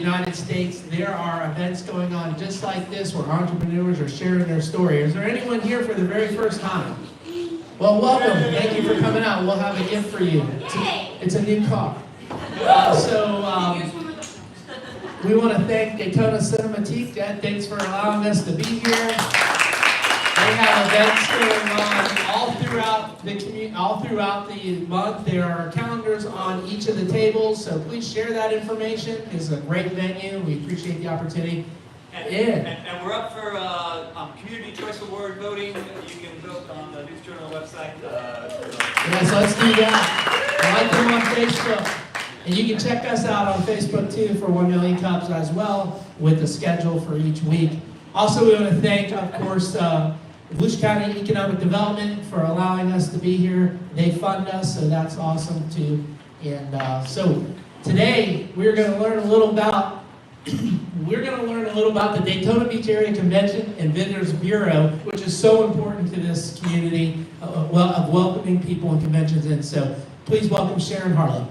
United States, there are events going on just like this where entrepreneurs are sharing their story. Is there anyone here for the very first time? Well, welcome. Thank you for coming out. We'll have a gift for you. It's a new car. We want to thank Daytona Cinematique. Dad, thanks for allowing us to be here. They have events going on all throughout the month. There are calendars on each of the tables, so please share that information. It's a great venue. We appreciate the opportunity. And we're up for Community Choice Award voting. You can vote on the News Journal website. Yes, let's do that. Like them on Facebook. And you can check us out on Facebook too for 1 Million Cups as well with the schedule for each week. Also, we want to thank, of course, Volusia County Economic Development for allowing us to be here. They fund us, so that's awesome too. And so today we're going to learn a little about the Daytona Beach Area Convention and Visitors Bureau, which is so important to this community of welcoming people and conventions in. So please welcome Sharon Harlow.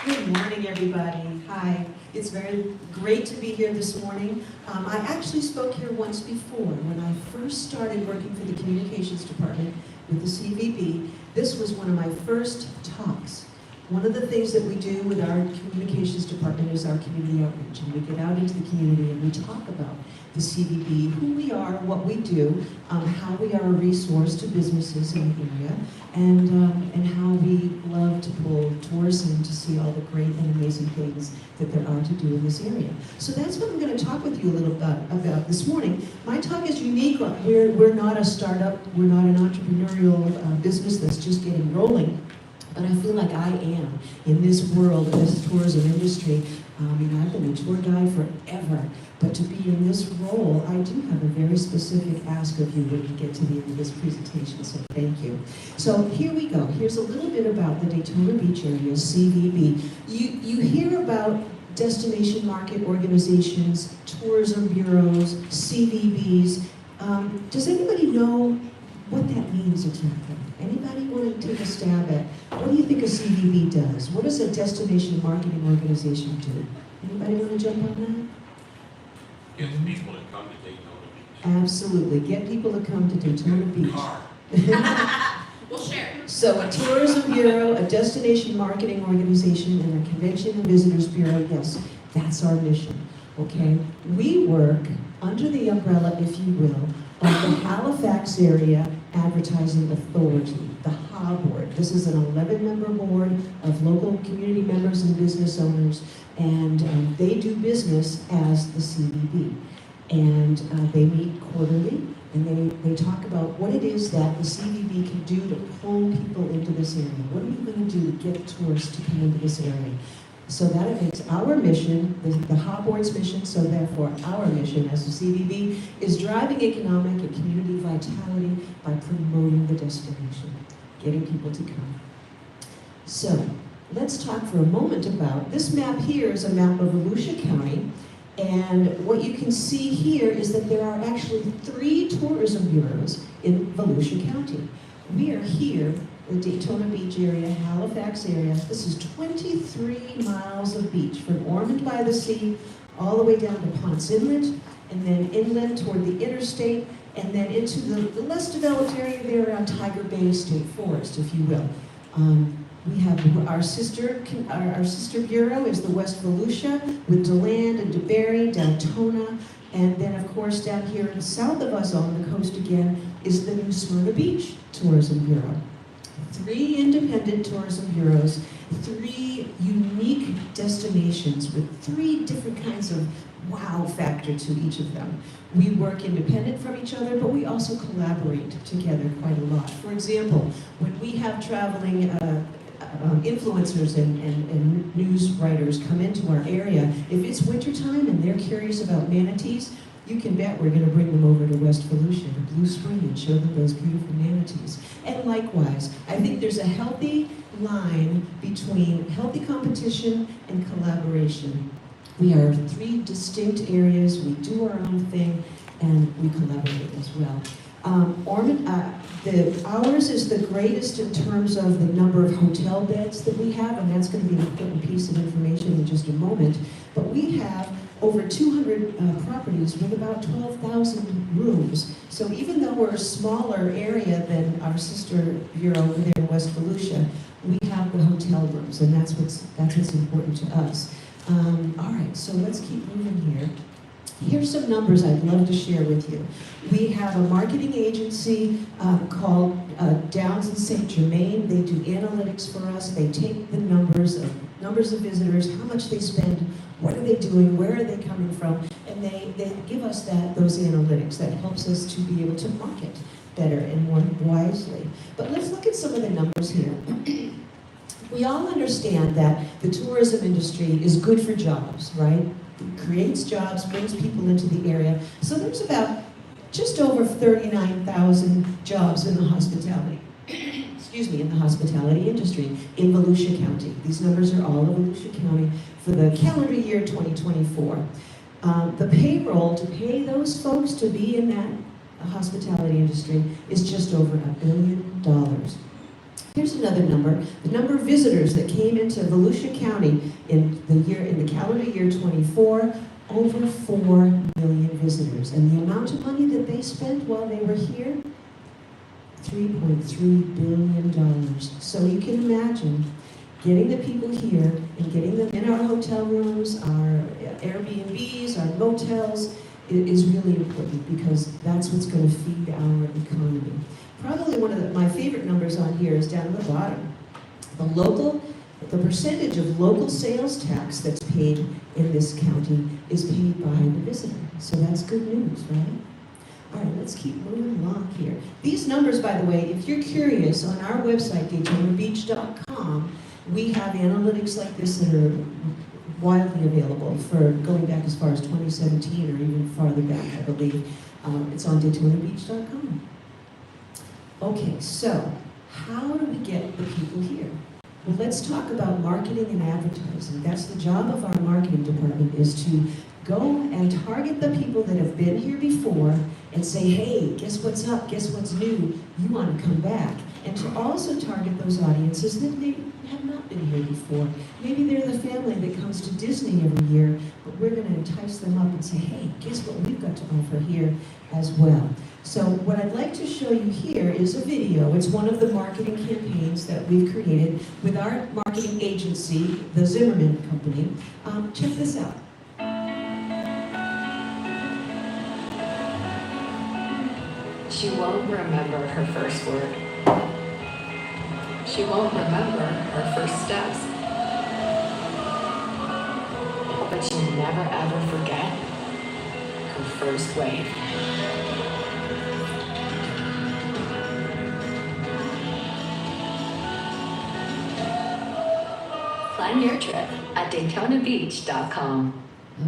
Good morning, everybody. Hi. It's very great to be here this morning. I actually spoke here once before when I first started working for the communications department with the CVB. This was one of my first talks. One of the things that we do with our communications department is our community outreach, and we get out into the community and we talk about the CVB, who we are, what we do, how we are a resource to businesses in the area, and how we love to pull tourists in to see all the great and amazing things that there are to do in this area. So that's what I'm going to talk with you a little about this morning. My talk is unique. We're not a startup. We're not an entrepreneurial business that's just getting rolling. But I feel like I am in this world, in this tourism industry. I've been a tour guide forever, but to be in this role, I do have a very specific ask of you when we get to the end of this presentation, so thank you. So here we go. Here's a little bit about the Daytona Beach Area CVB. You hear about destination market organizations, tourism bureaus, CVBs. Does anybody know what that means exactly? Anybody want to take a stab at what do you think a CVB does? What does a destination marketing organization do? Anybody want to jump on that? Get people to come to Daytona Beach. Absolutely. Get people to come to Daytona Beach. We'll share. So a tourism bureau, a destination marketing organization, and a convention and visitors bureau, yes, that's our mission, okay? We work under the umbrella, if you will, of the Halifax Area Advertising Authority, the HA board. This is an 11-member board of local community members and business owners, and they do business as the CVB. And they meet quarterly, and they talk about what it is that the CVB can do to pull people into this area. What are you going to do to get tourists to come into this area? So that makes our mission, the HA Board's mission, so therefore our mission as the CVB is driving economic and community vitality by promoting the destination, getting people to come. So let's talk for a moment about, this map here is a map of Volusia County, and what you can see here is that there are actually 3 tourism bureaus in Volusia County. We are here, the Daytona Beach Area, Halifax area. This is 23 miles of beach from Ormond by the Sea all the way down to Ponce Inlet, and then inland toward the interstate, and then into the less developed area there around Tiger Bay State Forest, if you will. We have our sister bureau is the West Volusia with DeLand and DeBerry, Daytona, and then of course down here south of us on the coast again is the New Smyrna Beach Tourism Bureau. 3 independent tourism bureaus, 3 unique destinations with 3 different kinds of wow factor to each of them. We work independent from each other, but we also collaborate together quite a lot. For example, when we have traveling influencers and news writers come into our area, if it's wintertime and they're curious about manatees, you can bet we're going to bring them over to West Volusia, to Blue Spring, and show them those beautiful manatees. And likewise, I think there's a healthy line between healthy competition and collaboration. We are 3 distinct areas, we do our own thing, and we collaborate as well. Ours is the greatest in terms of the number of hotel beds that we have, and that's going to be an important piece of information in just a moment. But we have over 200 properties with about 12,000 rooms. So even though we're a smaller area than our sister bureau over there in West Volusia, we have the hotel rooms, and that's what's important to us. All right, so let's keep moving here. Here's some numbers I'd love to share with you. We have a marketing agency called Downs and St. Germain. They do analytics for us. They take the numbers of visitors, how much they spend, what are they doing, where are they coming from, and they give us those analytics that helps us to be able to market better and more wisely. But let's look at some of the numbers here. We all understand that the tourism industry is good for jobs, right? It creates jobs, brings people into the area. So there's about just over 39,000 jobs in the hospitality, in the hospitality industry in Volusia County. These numbers are all of Volusia County for the calendar year 2024. The payroll to pay those folks to be in that hospitality industry is just over $1 billion. Here's another number. The number of visitors that came into Volusia County in the calendar year 24, over 4 million visitors. And the amount of money that they spent while they were here, $3.3 billion. So you can imagine getting the people here and getting them in our hotel rooms, our Airbnbs, our motels, is really important because that's what's going to feed our economy. Probably one of my favorite numbers on here is down at the bottom. The percentage of local sales tax that's paid in this county is paid by the visitor. So that's good news, right? All right, let's keep moving along here. These numbers, by the way, if you're curious, on our website, DaytonaBeach.com, we have analytics like this that are widely available for going back as far as 2017 or even farther back, I believe. It's on DaytonaBeach.com. Okay, so how do we get the people here? Well, let's talk about marketing and advertising. That's the job of our marketing department, is to go and target the people that have been here before and say, hey, guess what's up, guess what's new, you want to come back. And to also target those audiences that maybe have not been here before. Maybe they're the family that comes to Disney every year, but we're going to entice them up and say, hey, guess what we've got to offer here as well. So what I'd like to show you here is a video. It's one of the marketing campaigns that we've created with our marketing agency, the Zimmerman Company. Check this out. She won't remember her first word. She won't remember her first steps. But she'll never ever forget her first wave. Plan your trip at DaytonaBeach.com.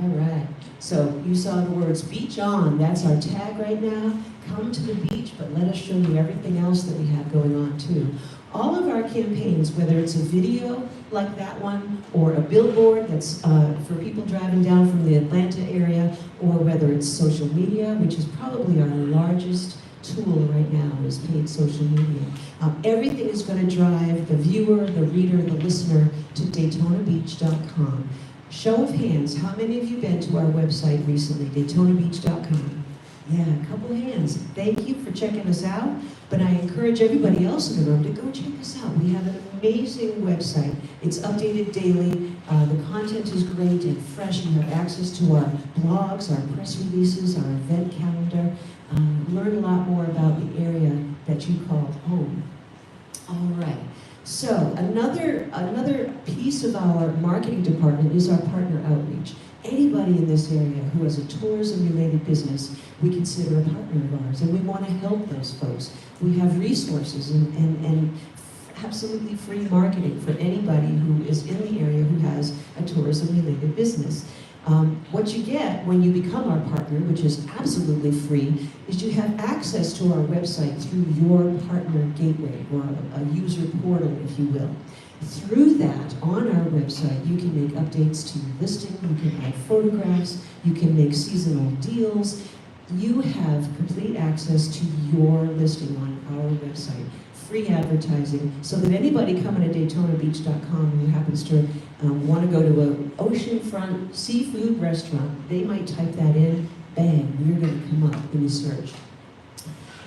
All right, so you saw the words beach on. That's our tag right now. Come to the beach, but let us show you everything else that we have going on too. All of our campaigns, whether it's a video like that one, or a billboard that's for people driving down from the Atlanta area, or whether it's social media, which is probably our largest tool right now, is paid social media. Everything is going to drive the viewer, the reader, the listener to DaytonaBeach.com. Show of hands, how many of you been to our website recently, DaytonaBeach.com? Yeah, a couple of hands. Thank you for checking us out, but I encourage everybody else in the room to go check us out. We have an amazing website. It's updated daily. The content is great and fresh. You have access to our blogs, our press releases, our event calendar. Learn a lot more about the area that you call home. All right. So another piece of our marketing department is our partner outreach. Anybody in this area who has a tourism-related business, we consider a partner of ours, and we want to help those folks. We have resources and absolutely free marketing for anybody who is in the area who has a tourism-related business. What you get when you become our partner, which is absolutely free, is you have access to our website through your partner gateway, or a user portal, if you will. Through that, on our website, you can make updates to your listing, you can add photographs, you can make seasonal deals, you have complete access to your listing on our website, free advertising, so that anybody coming to DaytonaBeach.com who happens to want to go to an oceanfront seafood restaurant, they might type that in, bang, you're going to come up in the search.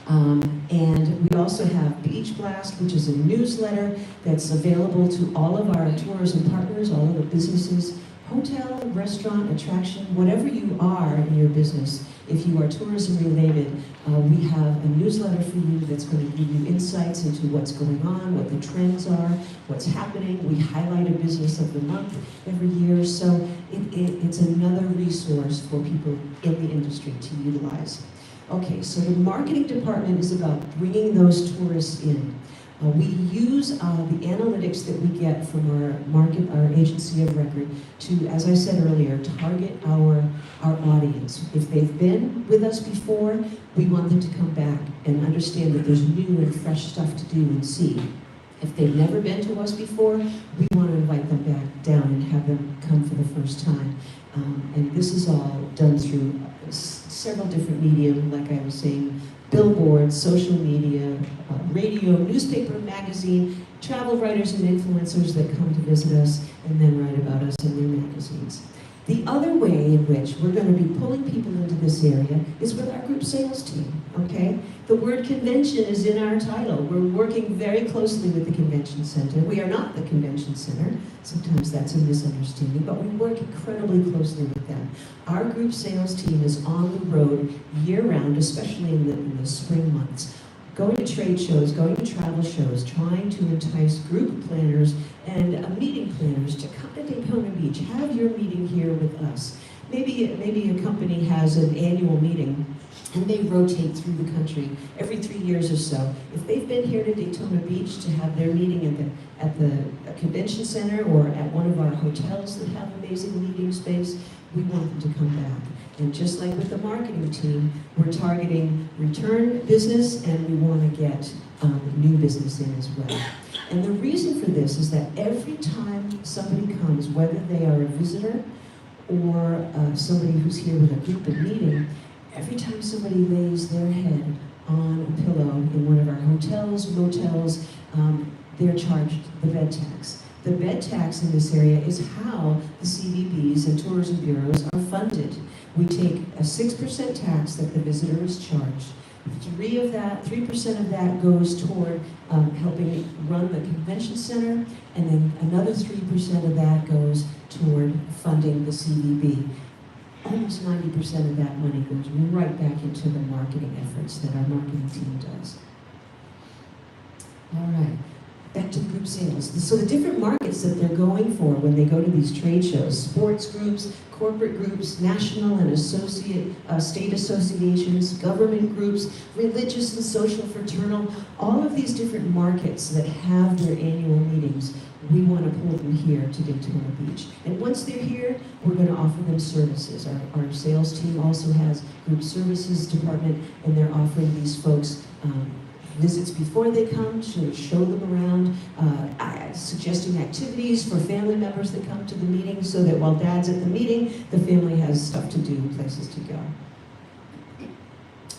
And we also have Beach Blast, which is a newsletter that's available to all of our tourism partners, all of the businesses, hotel, restaurant, attraction, whatever you are in your business. If you are tourism related, we have a newsletter for you that's going to give you insights into what's going on, what the trends are, what's happening. We highlight a business of the month every year, so it's another resource for people in the industry to utilize. Okay, so the marketing department is about bringing those tourists in. We use the analytics that we get from our agency of record to, as I said earlier, target our audience. If they've been with us before, we want them to come back and understand that there's new and fresh stuff to do and see. If they've never been to us before, we want to invite them back down and have them come for the first time. And this is all done through several different mediums, like I was saying, billboards, social media, radio, newspaper, magazine, travel writers and influencers that come to visit us and then write about us in their magazines. The other way in which we're going to be pulling people into this area is with our group sales team, okay? The word convention is in our title. We're working very closely with the convention center. We are not the convention center. Sometimes that's a misunderstanding, but we work incredibly closely with them. Our group sales team is on the road year-round, especially in the spring months, going to trade shows, going to travel shows, trying to entice group planners and meeting planners to come to Daytona Beach. Have your meeting here with us. Maybe a company has an annual meeting and they rotate through the country every 3 years or so. If they've been here to Daytona Beach to have their meeting at the convention center or at one of our hotels that have amazing meeting space, we want them to come back. And just like with the marketing team, we're targeting return business and we want to get new business in as well. And the reason for this is that every time somebody comes, whether they are a visitor or somebody who's here with a group and meeting, every time somebody lays their head on a pillow in one of our hotels, motels, they're charged the bed tax. The bed tax in this area is how the CVBs and tourism bureaus are funded. We take a 6% tax that the visitor is charged. 3% of that goes toward helping run the convention center, and then another 3% of that goes toward funding the CVB. Almost 90% of that money goes right back into the marketing efforts that our marketing team does. All right. Back to group sales. So the different markets that they're going for when they go to these trade shows, sports groups, corporate groups, national and state associations, government groups, religious and social fraternal, all of these different markets that have their annual meetings, we want to pull them here to Daytona Beach. And once they're here, we're going to offer them services. Our sales team also has group services department, and they're offering these folks visits before they come to show them around, suggesting activities for family members that come to the meeting so that while Dad's at the meeting, the family has stuff to do, places to go.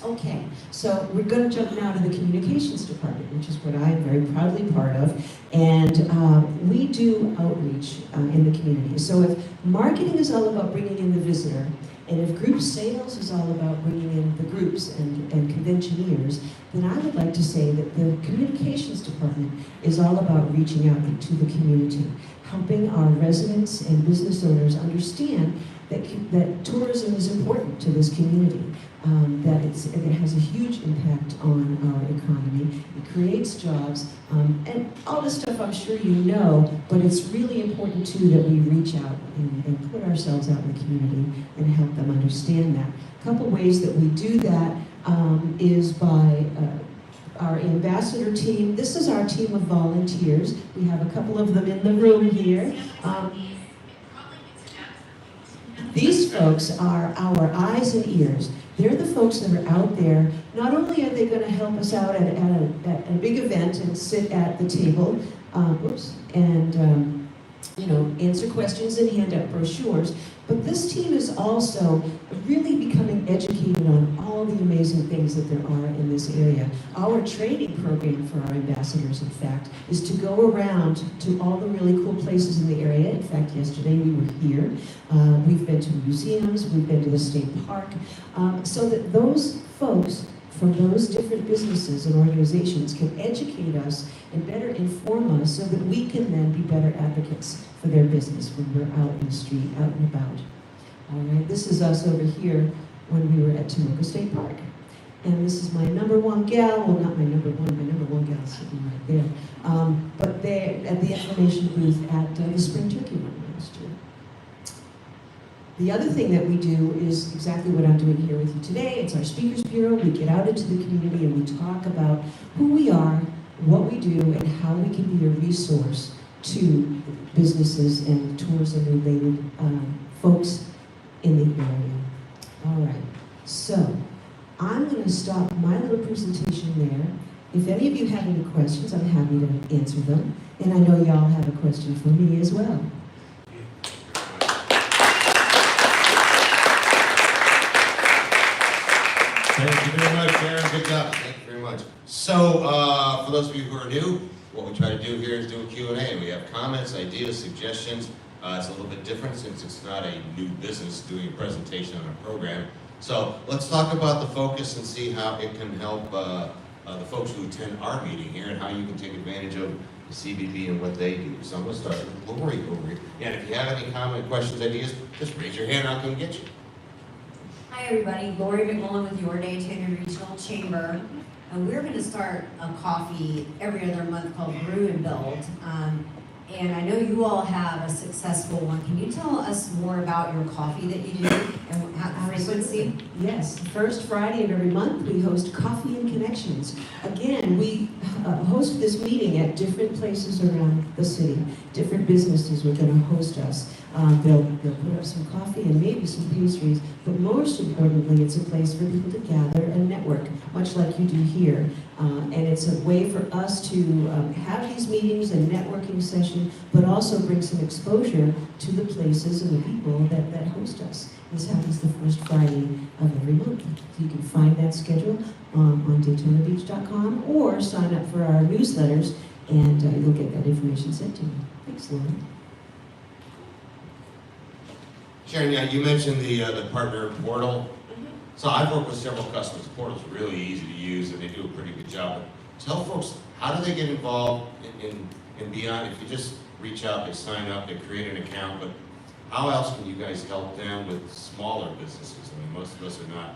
Okay, so we're going to jump now to the communications department, which is what I am very proudly part of, and we do outreach in the community. So if marketing is all about bringing in the visitor, and if group sales is all about bringing in the groups and conventioneers, then I would like to say that the communications department is all about reaching out to the community, helping our residents and business owners understand that tourism is important to this community, that it has a huge impact on our economy. It creates jobs, and all this stuff I'm sure you know, but it's really important too that we reach out and put ourselves out in the community and help them understand that. A couple ways that we do that is by our ambassador team. This is our team of volunteers. We have a couple of them in the room here. These folks are our eyes and ears. They're the folks that are out there. Not only are they going to help us out at a big event and sit at the table, and answer questions and hand out brochures. But this team is also really becoming educated on all the amazing things that there are in this area. Our training program for our ambassadors, in fact, is to go around to all the really cool places in the area. In fact, yesterday we were here. We've been to museums, we've been to the state park, so that those folks from those different businesses and organizations can educate us and better inform us so that we can then be better advocates for their business when we're out in the street, out and about. All right, this is us over here when we were at Tomoka State Park. And this is my number one gal, well not my number one gal is sitting right there. But they're at the information booth at the Spring Turkey Run last year. The other thing that we do is exactly what I'm doing here with you today. It's our Speakers Bureau. We get out into the community and we talk about who we are, what we do, and how we can be a resource to businesses and tourism-related folks in the area. All right, so I'm going to stop my little presentation there. If any of you have any questions, I'm happy to answer them. And I know y'all have a question for me as well. Thank you very much, Karen. Good job. Thank you very much. So, for those of you who are new, what we try to do here is do a Q&A. We have comments, ideas, suggestions. It's a little bit different since it's not a new business doing a presentation on a program. So, let's talk about the focus and see how it can help the folks who attend our meeting here and how you can take advantage of the CVB and what they do. So, I'm going to start with Lori over here. And if you have any comment, questions, ideas, just raise your hand. I'll come get you. Hi everybody, Lori McMullen with your Daytona Regional Chamber. And we're going to start a coffee every other month called Brew and Build. And I know you all have a successful one. Can you tell us more about your coffee that you do and how frequency? Yes, the first Friday of every month we host Coffee and Connections. Again, we host this meeting at different places around the city. Different businesses are going to host us. They'll put up some coffee and maybe some pastries, but most importantly, it's a place for people to gather and network, much like you do here. And it's a way for us to have these meetings and networking session, but also bring some exposure to the places and the people that host us. This happens the first Friday of every month. So you can find that schedule on DaytonaBeach.com or sign up for our newsletters and you'll get that information sent to you. Thanks, Lauren. Sharon, yeah, you mentioned the partner portal. So I've worked with several customers. The portal's really easy to use and they do a pretty good job. But tell folks, how do they get involved in beyond? If you just reach out, they sign up, they create an account, but how else can you guys help them with smaller businesses? I mean, most of us are not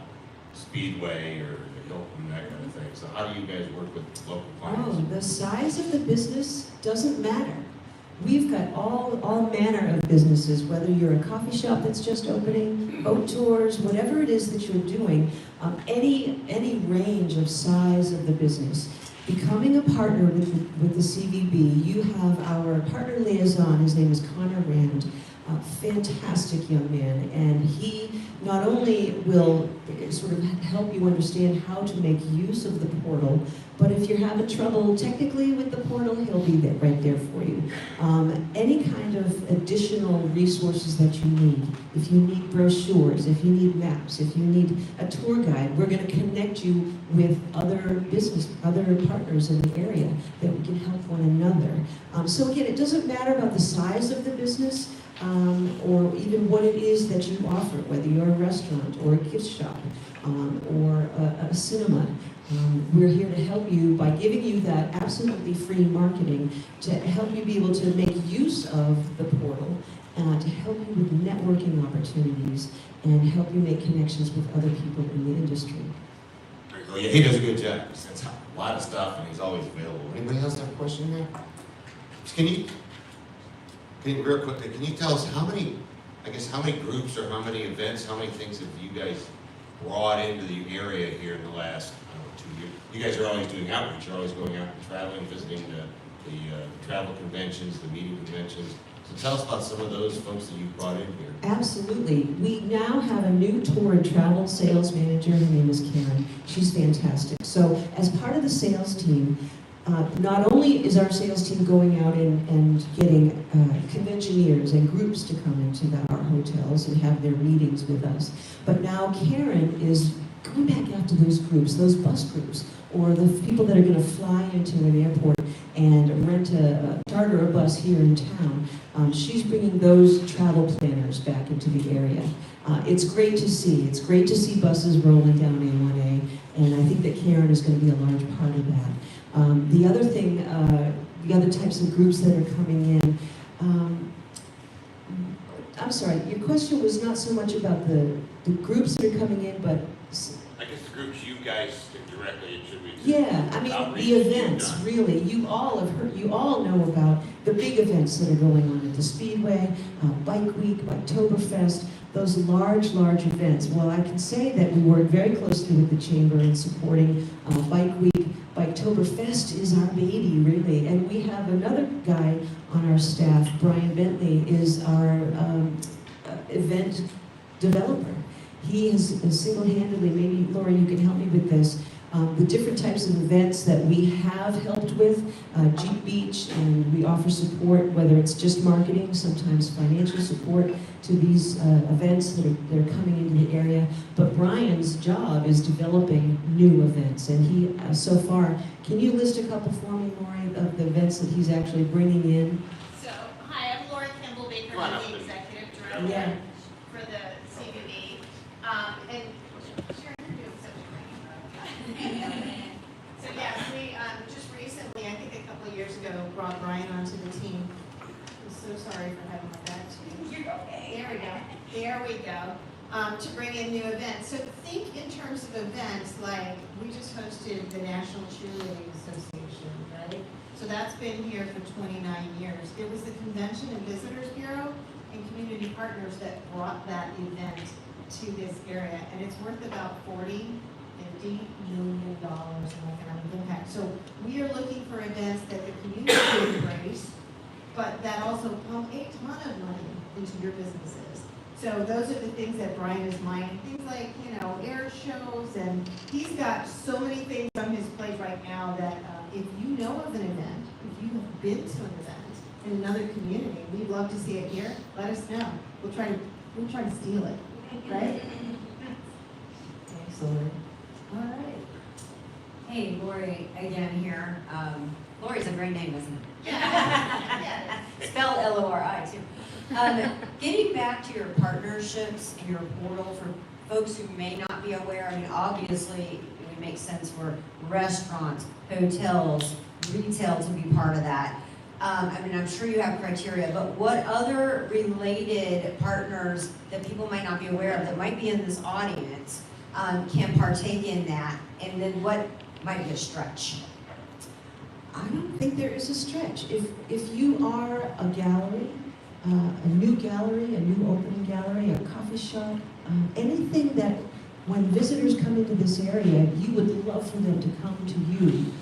Speedway or Hilton, that kind of thing. So how do you guys work with local clients? Oh, the size of the business doesn't matter. We've got all manner of businesses, whether you're a coffee shop that's just opening, boat tours, whatever it is that you're doing, any range of size of the business. Becoming a partner with the CVB, you have our partner liaison, his name is Connor Rand, a fantastic young man, and he not only will sort of help you understand how to make use of the portal, but if you're having trouble technically with the portal, he'll be there, right there for you. Any kind of additional resources that you need, if you need brochures, if you need maps, if you need a tour guide, we're going to connect you with other partners in the area that we can help one another. So again, it doesn't matter about the size of the business, or even what it is that you offer, whether you're a restaurant or a gift shop or a cinema. We're here to help you by giving you that absolutely free marketing to help you be able to make use of the portal, to help you with networking opportunities and help you make connections with other people in the industry. Very cool. Yeah, he does a good job. He sends out a lot of stuff and he's always available. Anybody else have a question there? Can you real quickly, can you tell us how many groups or how many events, how many things have you guys brought into the area here in the last 2 years? You guys are always doing outreach. You're always going out and traveling, visiting the travel conventions, the meeting conventions. So tell us about some of those folks that you've brought in here. Absolutely. We now have a new tour and travel sales manager. Her name is Karen. She's fantastic. So as part of the sales team, Not only is our sales team going out and getting conventioneers and groups to come into our hotels and have their meetings with us, but now Karen is going back after those groups, those bus groups, or the people that are going to fly into an airport and rent charter a bus here in town. She's bringing those travel planners back into the area. It's great to see. It's great to see buses rolling down A1A, and I think that Karen is going to be a large part of that. The other thing, the other types of groups that are coming in, I'm sorry, your question was not so much about the groups that are coming in, but... I guess the groups you guys directly attribute to. Yeah, I mean, the events, really. You all have heard, you all know about the big events that are going on at the Speedway, Bike Week, Oktoberfest, those large events. Well, I can say that we work very closely with the Chamber in supporting Bike Week. Oktoberfest is our baby, really. And we have another guy on our staff, Brian Bentley, is our event developer. He has single-handedly, maybe Laura, you can help me with this, the different types of events that we have helped with, Jeep Beach, and we offer support, whether it's just marketing, sometimes financial support to these events that are coming into the area. But Brian's job is developing new events, and he, so far, can you list a couple for me, Lori, of the events that he's actually bringing in? So, hi, I'm Laura Kimball-Baker, I'm the executive director Yeah. for the CVB. And Sharon, you're doing such a great job. So yes, we just recently, I think a couple of years ago, brought Brian onto the team. I'm so sorry for having my back to you. You're okay. There we go. There we go. To bring in new events. So think in terms of events, like we just hosted the National Cheerleading Association, right? So that's been here for 29 years. It was the Convention and Visitors Bureau and community partners that brought that event to this area, and it's worth about $40–50 million in economic impact. So we are looking for events that the community will embrace, but that also pump a ton of money into your businesses. So those are the things that Brian is mining, things like, air shows, and he's got so many things on his plate right now that if you know of an event, if you have been to an event in another community, we'd love to see it here, let us know. We'll try to steal it. Right? Excellent. All right. Hey, Lori, again here. Lori's a great name, isn't it? Yeah. Spelled L-O-R-I, too. Getting back to your partnerships and your portal for folks who may not be aware, I mean, obviously, it would make sense for restaurants, hotels, retail to be part of that. I'm sure you have criteria, but what other related partners that people might not be aware of that might be in this audience can partake in that, and then what might be a stretch? I don't think there is a stretch. If you are a gallery, a new opening gallery, a coffee shop, anything that when visitors come into this area, you would love for them to come to you,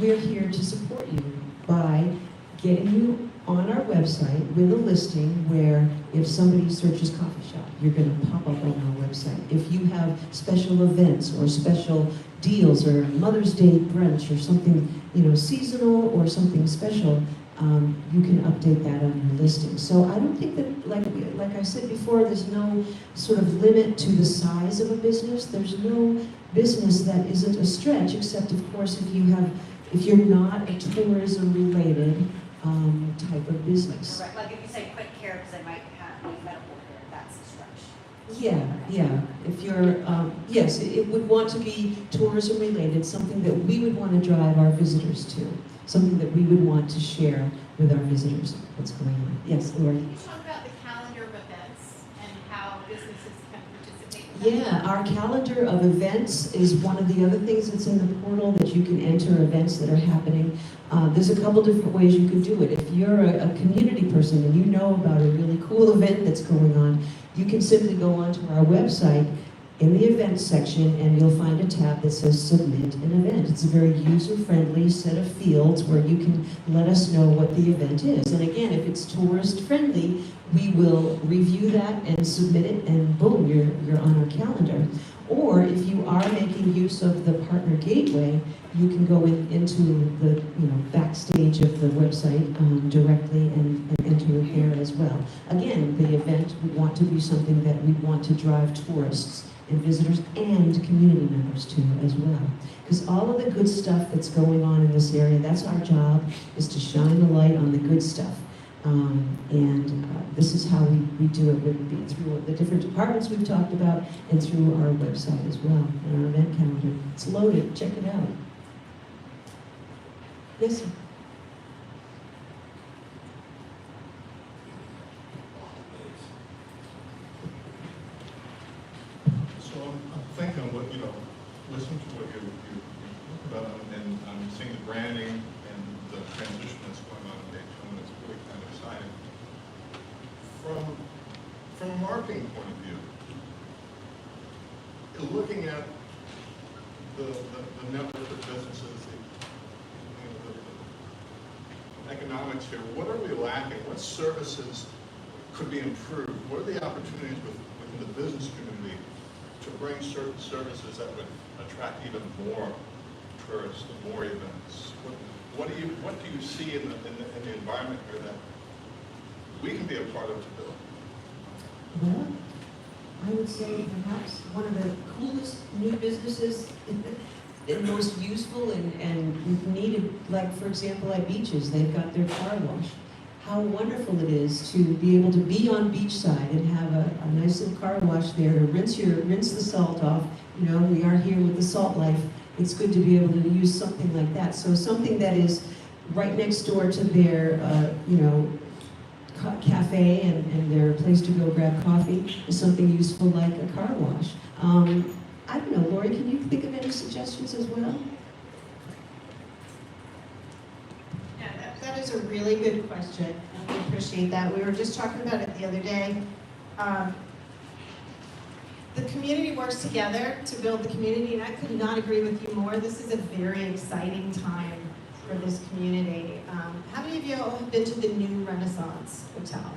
we're here to support you by getting you on our website with a listing where if somebody searches coffee shop, you're going to pop up on our website. If you have special events or special deals or Mother's Day brunch or something, seasonal or something special, you can update that on your listing. So I don't think that, like I said before, there's no sort of limit to the size of a business. There's no business that isn't a stretch, except of course if you're not a tourism related type of business. Right, like if you say quick care, because they might have medical care, that's a stretch. Yeah. If you're, yes, it would want to be tourism related, something that we would want to drive our visitors to, something that we would want to share with our visitors. What's going on? Yes, Lori. Can you talk about the calendar of events and how businesses can participate in that? Yeah, our calendar of events is one of the other things that's in the portal that you can enter events that are happening. There's a couple different ways you can do it. If you're a community person and you know about a really cool event that's going on, you can simply go onto our website in the events section and you'll find a tab that says submit an event. It's a very user-friendly set of fields where you can let us know what the event is. And again, if it's tourist-friendly, we will review that and submit it, and boom, you're on our calendar. Or if you are making use of the partner gateway, you can go into the backstage of the website directly and enter it there as well. Again, the event would want to be something that we'd want to drive tourists and visitors and community members to as well. Because all of the good stuff that's going on in this area, that's our job, is to shine the light on the good stuff. This is how we do it, through the different departments we've talked about and through our website as well, and our event calendar. It's loaded, check it out. Yes, sir. So I'm thinking of what, listening to what you talked about, and I'm seeing the branding and the transition that's going on in Daytona. It's really kind of exciting. From a marketing point of view, looking at the network of businesses, the economics here, what are we lacking? What services could be improved? What are the opportunities within the business community to bring certain services that would attract even more tourists and more events? What do you see in the environment here that we can be a part of to build? Well, I would say perhaps one of the coolest new businesses and most useful and needed, like for example at beaches, they've got their car wash. How wonderful it is to be able to be on beachside and have a nice little car wash there to rinse the salt off. We are here with the Salt Life. It's good to be able to use something like that. So something that is right next door to their, cafe and their place to go grab coffee is something useful like a car wash. I don't know, Lori, can you think of any suggestions as well? Yeah, that is a really good question, and we appreciate that. We were just talking about it the other day. The community works together to build the community, and I could not agree with you more. This is a very exciting time for this community. How many of you have been to the new Renaissance Hotel?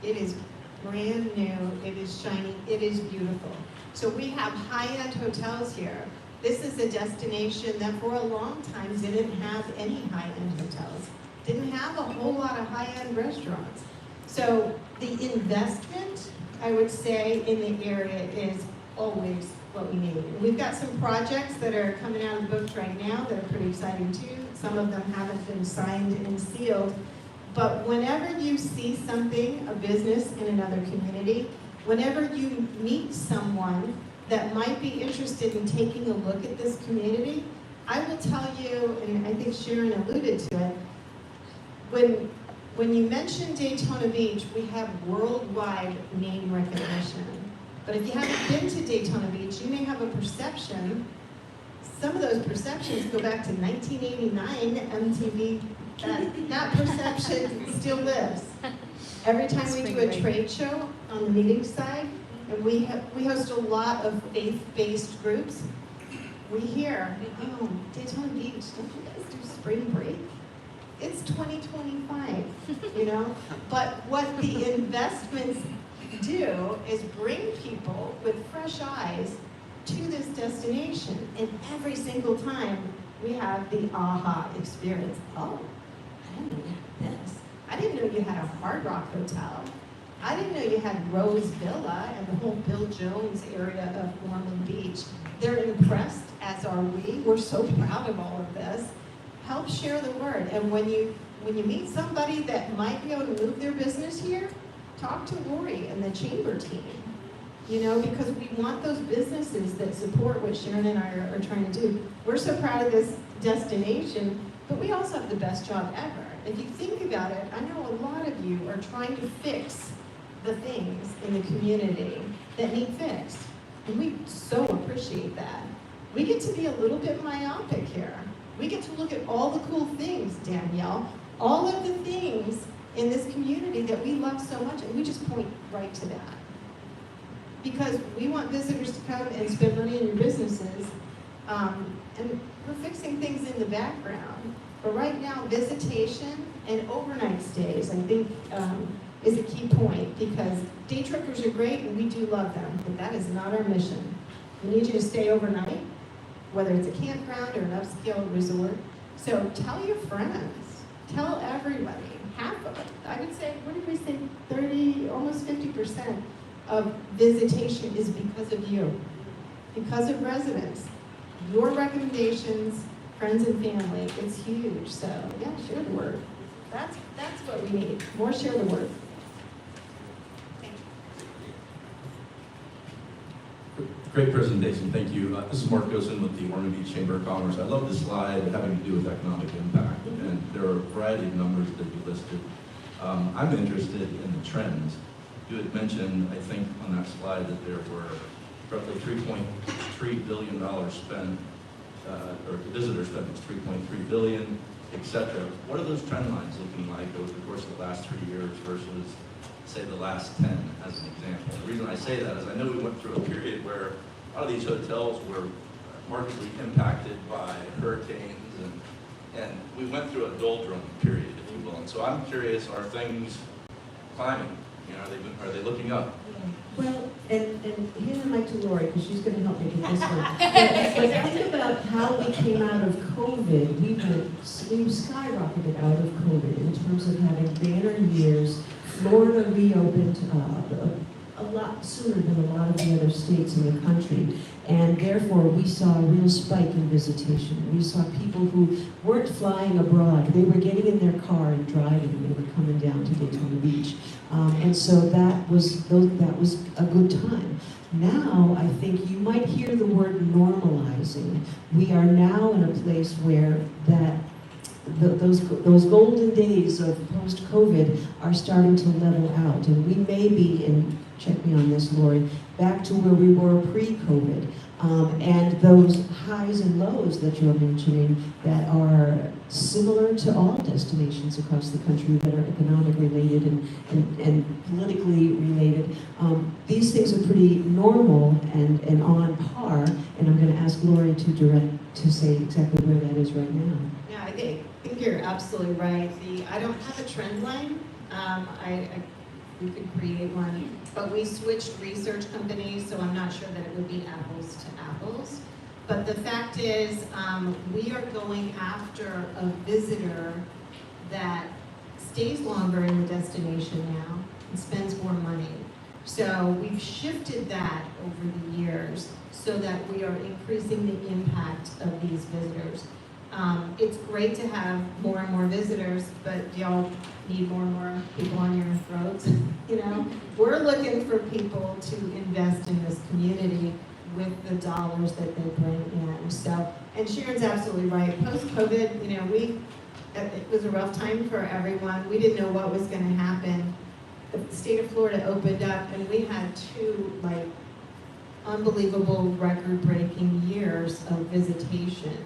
It is brand new, it is shiny, it is beautiful. So we have high-end hotels here. This is a destination that for a long time didn't have any high-end hotels, didn't have a whole lot of high-end restaurants. So the investment, I would say, in the area is always what we need. And we've got some projects that are coming out of the books right now that are pretty exciting too. Some of them haven't been signed and sealed. But whenever you see something, a business in another community, whenever you meet someone that might be interested in taking a look at this community, I will tell you, and I think Sharon alluded to it, when you mention Daytona Beach, we have worldwide name recognition. But if you haven't been to Daytona Beach, you may have a perception. Some of those perceptions go back to 1989 MTV. That perception still lives. Every time we do a trade show on the meeting side, and we host a lot of faith-based groups, we hear, oh, Daytona Beach, don't you guys do spring break? It's 2025, But what the investments do is bring people with fresh eyes to this destination. And every single time we have the aha experience. Oh, I didn't know you had this. I didn't know you had a Hard Rock Hotel. I didn't know you had Rose Villa and the whole Bill Jones area of Ormond Beach. They're impressed, as are we. We're so proud of all of this. Help share the word. And when you meet somebody that might be able to move their business here, talk to Lori and the chamber team. Because we want those businesses that support what Sharon and I are trying to do. We're so proud of this destination, but we also have the best job ever. If you think about it, I know a lot of you are trying to fix the things in the community that need fixed. And we so appreciate that. We get to be a little bit myopic here. We get to look at all the cool things, Danielle, all of the things in this community that we love so much, and we just point right to that. Because we want visitors to come and spend money in your businesses, and we're fixing things in the background. But right now, visitation and overnight stays, I think is a key point, because day trippers are great and we do love them, but that is not our mission. We need you to stay overnight, whether it's a campground or an upscale resort. So tell your friends, tell everybody. Half of it, I would say, what did we say, 30, almost 50% of visitation is because of you, because of residents. Your recommendations, friends and family, it's huge. So yeah, share the word. That's what we need, more share the word. Great presentation, thank you. This is Mark Gosen with the Daytona Beach Chamber of Commerce. I love this slide having to do with economic impact, and there are a variety of numbers that you listed. I'm interested in the trends. You had mentioned, I think, on that slide that there were roughly $3.3 billion spent, or the visitor spent was $3.3 billion, etc. What are those trend lines looking like over the course of the last 3 years versus, say, the last 10 as an example? The reason I say that is I know we went through a period where a lot of these hotels were markedly impacted by hurricanes, and we went through a doldrum period, if you will. And so I'm curious, are things climbing? You know, are they looking up? Well, and hand the mic to Lori, because she's going to help me with this one. But think about how we came out of COVID. We skyrocketed out of COVID in terms of having banner years. Florida reopened a lot sooner than a lot of the other states in the country. And therefore, we saw a real spike in visitation. We saw people who weren't flying abroad. They were getting in their car and driving. They were coming down to Daytona Beach. And so that was a good time. Now, I think you might hear the word normalizing. We are now in a place where those golden days of post-COVID are starting to level out. And we may be, and check me on this, Lori, back to where we were pre-COVID. And those highs and lows that you're mentioning that are similar to all destinations across the country that are economic related and politically related, these things are pretty normal and on par. And I'm going to ask Lori to say exactly where that is right now. Yeah, I think you're absolutely right. I don't have a trend line. We could create one, but we switched research companies, so I'm not sure that it would be apples to apples. But the fact is, we are going after a visitor that stays longer in the destination now and spends more money. So we've shifted that over the years so that we are increasing the impact of these visitors. It's great to have more and more visitors, but y'all need more and more people on your throats. You know, we're looking for people to invest in this community with the dollars that they bring in. So, and Sharon's absolutely right. Post-COVID, you know, it was a rough time for everyone. We didn't know what was going to happen. The state of Florida opened up, and we had 2 unbelievable record-breaking years of visitation.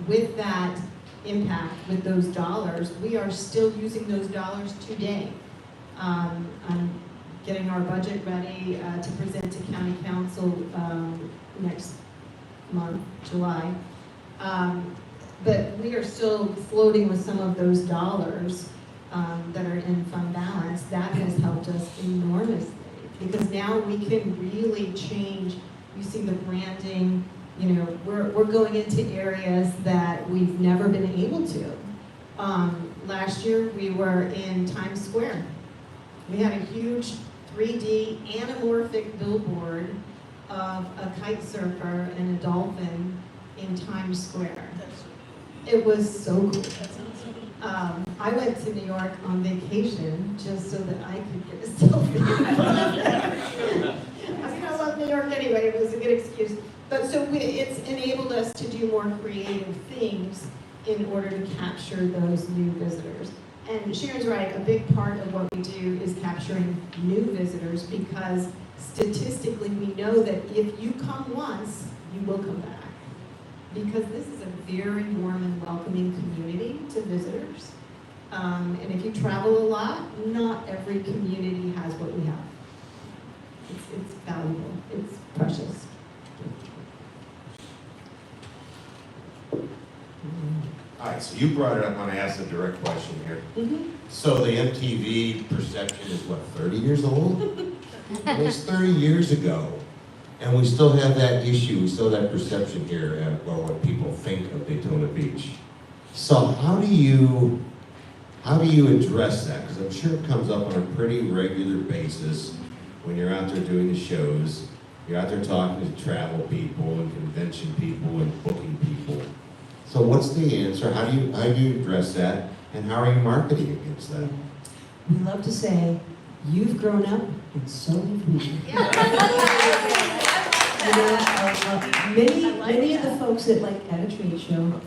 With that impact, with those dollars, we are still using those dollars today. I'm getting our budget ready to present to County Council next month, July. But we are still floating with some of those dollars that are in fund balance. That has helped us enormously, because now we can really change. You see the branding. You know, we're going into areas that we've never been able to. Last year, we were in Times Square. We had a huge 3D anamorphic billboard of a kite surfer and a dolphin in Times Square. It was so cool. I went to New York on vacation just so that I could get a selfie. I mean, I love New York anyway. It was a good excuse. But so it's enabled us to do more creative things in order to capture those new visitors. And Sharon's right, a big part of what we do is capturing new visitors, because statistically we know that if you come once, you will come back. Because this is a very warm and welcoming community to visitors. And if you travel a lot, not every community has what we have. It's valuable, it's precious. All right, so you brought it up when I asked a direct question here. So the MTV perception is what, 30 years old? It was 30 years ago. And we still have that issue, we still have that perception here, or what people think of Daytona Beach. So how do you address that? Because I'm sure it comes up on a pretty regular basis when you're out there doing the shows. You're out there talking to travel people and convention people and booking people. So what's the answer? How do you address that? And how are you marketing against that? We love to say, you've grown up and so have we. You know, many of the folks that at a trade show,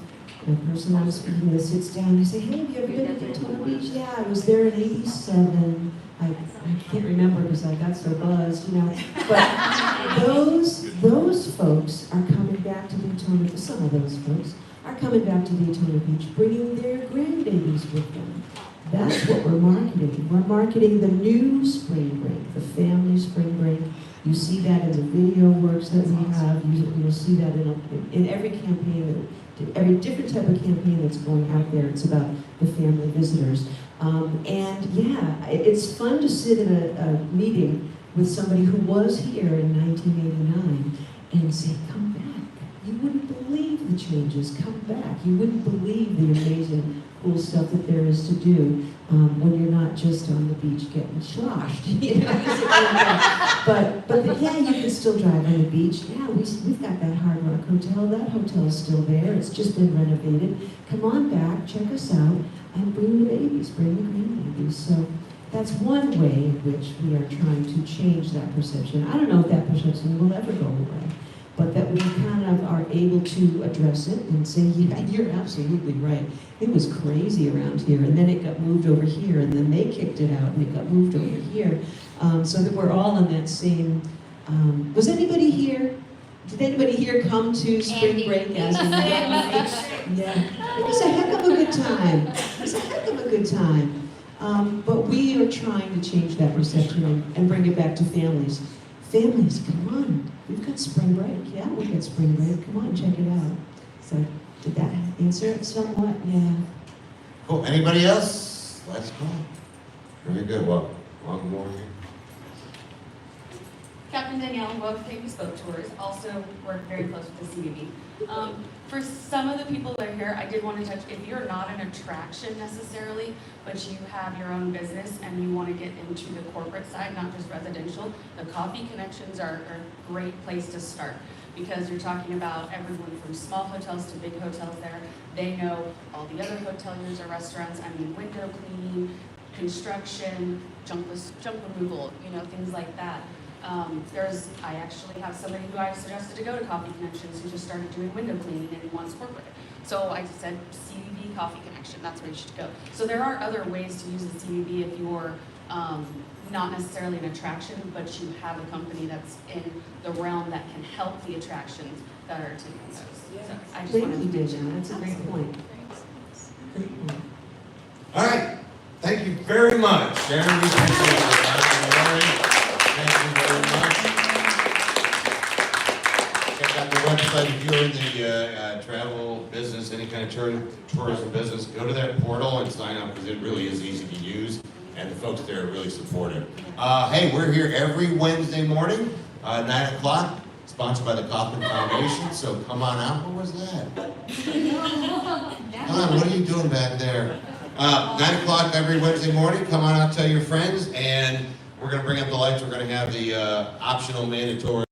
the person I'm speaking with sits down and they say, hey, have you ever been to Daytona Beach? Yeah, I was there in '87. I can't remember because I got so buzzed, you know. But those folks are coming back to Daytona, some of those folks are coming back to Daytona Beach, bringing their grandbabies with them. That's what we're marketing. We're marketing the new spring break, the family spring break. You see that in the video works that we have. You'll see that in every campaign, every different type of campaign that's going out there. It's about the family visitors. And yeah, it's fun to sit in a meeting with somebody who was here in 1989 and say, come back. You wouldn't believe the changes. Come back. You wouldn't believe the amazing, cool stuff that there is to do when you're not just on the beach getting sloshed. You know? But yeah, you can still drive on the beach. Yeah, we've got that Hard Rock Hotel. That hotel's still there. It's just been renovated. Come on back, check us out, and bring the babies, bring the grandbabies. So that's one way in which we are trying to change that perception. I don't know if that perception will ever go away, but that we kind of are able to address it and say, yeah, you're absolutely right. It was crazy around here, and then it got moved over here, and then they kicked it out, and it got moved over here, so that we're all in that same, was anybody here? Did anybody here come to spring break as a Yeah, it was a heck of a good time. It was a heck of a good time. But we are trying to change that perception and bring it back to families. Families, come on. We've got spring break. Yeah, we've got spring break. Come on, check it out. So, did that answer it somewhat? Yeah. Cool. Anybody else? Let's go. Very good. Welcome over here. Captain Danielle, Woke Famous Boat Tours, also work very close with the CVB. For some of the people that are here, I did want to touch, if you're not an attraction necessarily, but you have your own business and you want to get into the corporate side, not just residential, the coffee connections are a great place to start, because you're talking about everyone from small hotels to big hotels there. They know all the other hoteliers or restaurants, window cleaning, construction, junk removal, things like that. I actually have somebody who I suggested to go to Coffee Connections who just started doing window cleaning and wants corporate. So I said, CVB Coffee Connection, that's where you should go. So there are other ways to use the CVB if you're not necessarily an attraction, but you have a company that's in the realm that can help the attractions that are attending those. So I just Thank wanted you, to mention Dana. that. That's a great point. Great point. All right. Thank you very much. Sharon, we appreciate it. Thank you very much. Check out the website if you're in the travel business, any kind of tourism business. Go to that portal and sign up, because it really is easy to use, and the folks there are really supportive. Hey, we're here every Wednesday morning, 9 o'clock, sponsored by the Kauffman Foundation. So come on out. What was that? Come on, what are you doing back there? 9 o'clock every Wednesday morning. Come on out, tell your friends, and we're going to bring up the lights. We're going to have the optional mandatory